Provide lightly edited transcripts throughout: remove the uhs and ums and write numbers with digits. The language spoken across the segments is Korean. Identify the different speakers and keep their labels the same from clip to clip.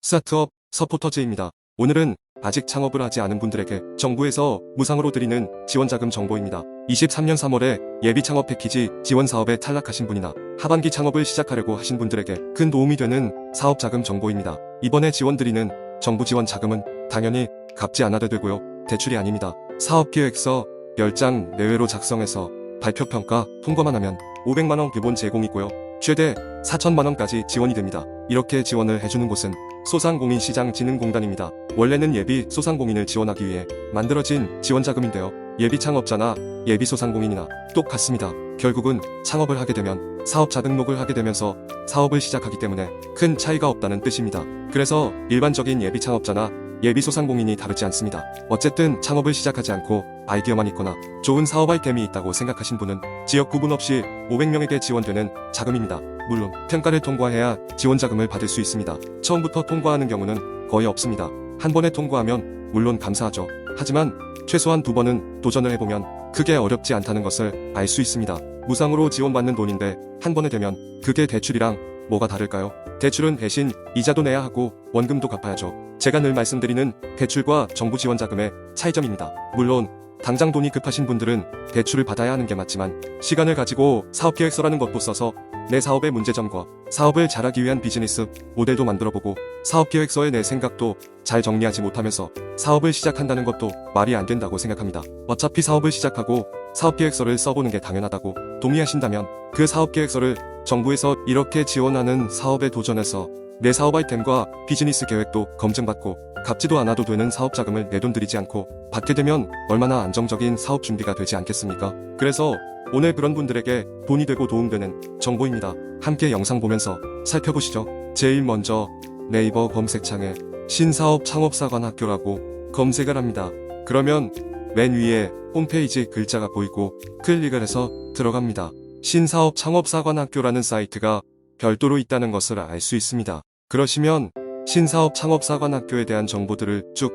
Speaker 1: 스타트업 서포터즈입니다. 오늘은 아직 창업을 하지 않은 분들에게 정부에서 무상으로 드리는 지원자금 정보입니다. 23년 3월에 예비 창업 패키지 지원 사업에 탈락하신 분이나 하반기 창업을 시작하려고 하신 분들에게 큰 도움이 되는 사업자금 정보입니다. 이번에 지원 드리는 정부 지원 자금은 당연히 갚지 않아도 되고요. 대출이 아닙니다. 사업계획서 10장 내외로 작성해서 발표평가 통과만 하면 500만원 기본 제공이고요. 최대 4천만원까지 지원이 됩니다. 이렇게 지원을 해주는 곳은 소상공인시장진흥공단입니다. 원래는 예비 소상공인을 지원하기 위해 만들어진 지원자금인데요. 예비 창업자나 예비 소상공인이나 똑같습니다. 결국은 창업을 하게 되면 사업자 등록을 하게 되면서 사업을 시작하기 때문에 큰 차이가 없다는 뜻입니다. 그래서 일반적인 예비 창업자나 예비 소상공인이 다르지 않습니다. 어쨌든 창업을 시작하지 않고 아이디어만 있거나 좋은 사업 아이템이 있다고 생각하신 분은 지역 구분 없이 500명에게 지원되는 자금입니다. 물론 평가를 통과해야 지원자금을 받을 수 있습니다. 처음부터 통과하는 경우는 거의 없습니다. 한 번에 통과하면 물론 감사하죠. 하지만 최소한 2번은 도전을 해보면 크게 어렵지 않다는 것을 알 수 있습니다. 무상으로 지원받는 돈인데 한 번에 되면 그게 대출이랑 뭐가 다를까요? 대출은 대신 이자도 내야 하고 원금도 갚아야죠. 제가 늘 말씀드리는 대출과 정부 지원 자금의 차이점입니다. 물론 당장 돈이 급하신 분들은 대출을 받아야 하는 게 맞지만 시간을 가지고 사업계획서라는 것도 써서 내 사업의 문제점과 사업을 잘하기 위한 비즈니스 모델도 만들어보고 사업계획서에 내 생각도 잘 정리하지 못하면서 사업을 시작한다는 것도 말이 안 된다고 생각합니다. 어차피 사업을 시작하고 사업계획서를 써보는 게 당연하다고 동의하신다면 그 사업계획서를 정부에서 이렇게 지원하는 사업에 도전해서 내 사업 아이템과 비즈니스 계획도 검증받고 갚지도 않아도 되는 사업 자금을 내 돈 들이지 않고 받게 되면 얼마나 안정적인 사업 준비가 되지 않겠습니까? 그래서 오늘 그런 분들에게 돈이 되고 도움되는 정보입니다. 함께 영상 보면서 살펴보시죠. 제일 먼저 네이버 검색창에 신사업 창업사관학교라고 검색을 합니다. 그러면 맨 위에 홈페이지 글자가 보이고 클릭을 해서 들어갑니다. 신사업 창업사관학교라는 사이트가 별도로 있다는 것을 알 수 있습니다. 그러시면 신사업 창업사관학교에 대한 정보들을 쭉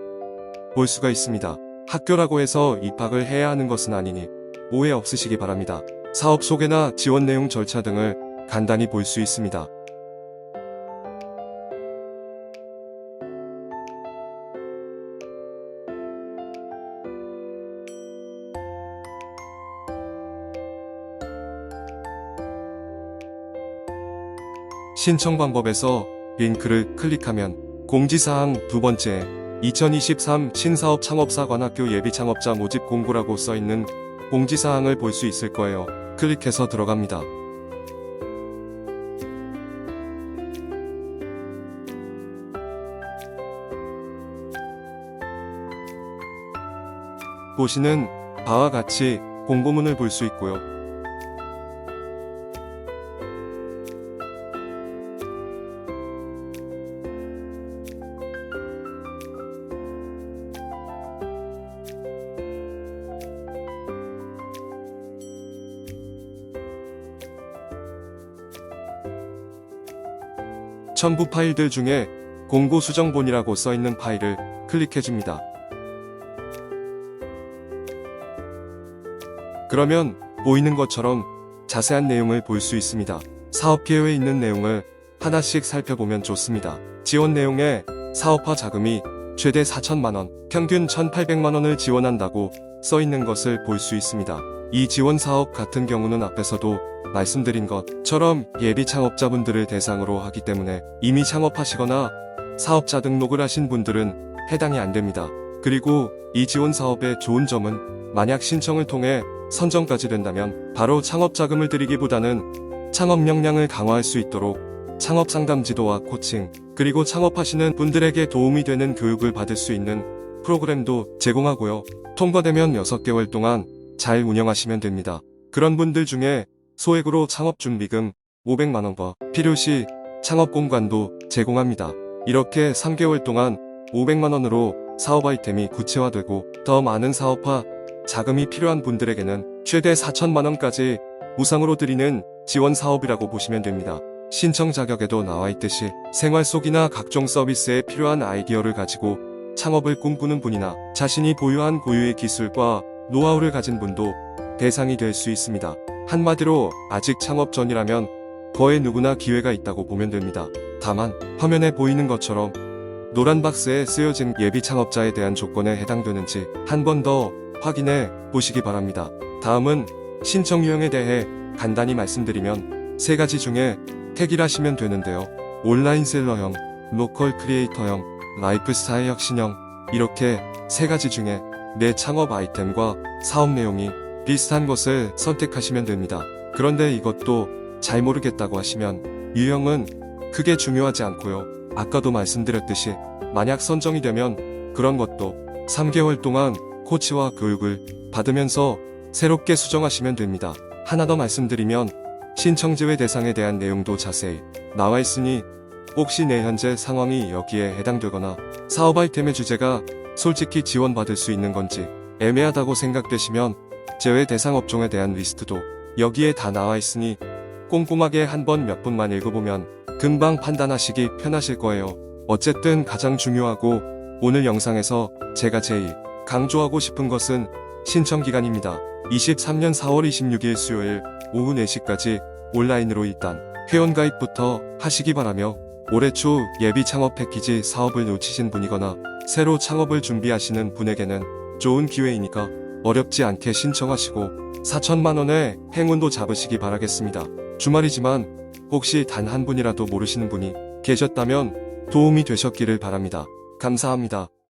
Speaker 1: 볼 수가 있습니다. 학교라고 해서 입학을 해야 하는 것은 아니니 오해 없으시기 바랍니다. 사업 소개나 지원 내용 절차 등을 간단히 볼 수 있습니다. 신청 방법에서 링크를 클릭하면 공지사항 2번째 2023 신사업 창업사관학교 예비창업자 모집 공고라고 써있는 공지사항을 볼 수 있을 거예요. 클릭해서 들어갑니다. 보시는 바와 같이 공고문을 볼 수 있고요. 첨부 파일들 중에 공고 수정본이라고 써있는 파일을 클릭해줍니다. 그러면 보이는 것처럼 자세한 내용을 볼 수 있습니다. 사업계획에 있는 내용을 하나씩 살펴보면 좋습니다. 지원 내용에 사업화 자금이 최대 4천만원, 평균 1,800만원을 지원한다고 써있는 것을 볼 수 있습니다. 이 지원 사업 같은 경우는 앞에서도 말씀드린 것처럼 예비 창업자분들을 대상으로 하기 때문에 이미 창업하시거나 사업자 등록을 하신 분들은 해당이 안 됩니다. 그리고 이 지원 사업의 좋은 점은 만약 신청을 통해 선정까지 된다면 바로 창업자금을 드리기보다는 창업 역량을 강화할 수 있도록 창업 상담 지도와 코칭, 그리고 창업하시는 분들에게 도움이 되는 교육을 받을 수 있는 프로그램도 제공하고요. 통과되면 6개월 동안 잘 운영하시면 됩니다. 그런 분들 중에 소액으로 창업준비금 500만원과 필요시 창업공간도 제공합니다. 이렇게 3개월 동안 500만원으로 사업 아이템이 구체화되고 더 많은 사업화 자금이 필요한 분들에게는 최대 4천만원까지 무상으로 드리는 지원 사업이라고 보시면 됩니다. 신청 자격에도 나와 있듯이 생활 속이나 각종 서비스에 필요한 아이디어를 가지고 창업을 꿈꾸는 분이나 자신이 보유한 고유의 기술과 노하우를 가진 분도 대상이 될 수 있습니다. 한마디로 아직 창업 전이라면 거의 누구나 기회가 있다고 보면 됩니다. 다만 화면에 보이는 것처럼 노란 박스에 쓰여진 예비 창업자에 대한 조건에 해당되는지 한 번 더 확인해 보시기 바랍니다. 다음은 신청 유형에 대해 간단히 말씀드리면 세 가지 중에 택일하시면 되는데요. 온라인 셀러형, 로컬 크리에이터형, 라이프스타일 혁신형, 이렇게 세 가지 중에 내 창업 아이템과 사업 내용이 비슷한 것을 선택하시면 됩니다. 그런데 이것도 잘 모르겠다고 하시면 유형은 크게 중요하지 않고요. 아까도 말씀드렸듯이 만약 선정이 되면 그런 것도 3개월 동안 코치와 교육을 받으면서 새롭게 수정하시면 됩니다. 하나 더 말씀드리면 신청 제외 대상에 대한 내용도 자세히 나와 있으니 혹시 내 현재 상황이 여기에 해당되거나 사업 아이템의 주제가 솔직히 지원받을 수 있는 건지 애매하다고 생각되시면 제외 대상 업종에 대한 리스트도 여기에 다 나와 있으니 꼼꼼하게 한번 몇 분만 읽어보면 금방 판단하시기 편하실 거예요. 어쨌든 가장 중요하고 오늘 영상에서 제가 제일 강조하고 싶은 것은 신청 기간입니다. 23년 4월 26일 수요일 오후 4시까지 온라인으로 일단 회원가입부터 하시기 바라며 올해 초 예비 창업 패키지 사업을 놓치신 분이거나 새로 창업을 준비하시는 분에게는 좋은 기회이니까 어렵지 않게 신청하시고 4천만원의 행운도 잡으시기 바라겠습니다. 주말이지만 혹시 단 한 분이라도 모르시는 분이 계셨다면 도움이 되셨기를 바랍니다. 감사합니다.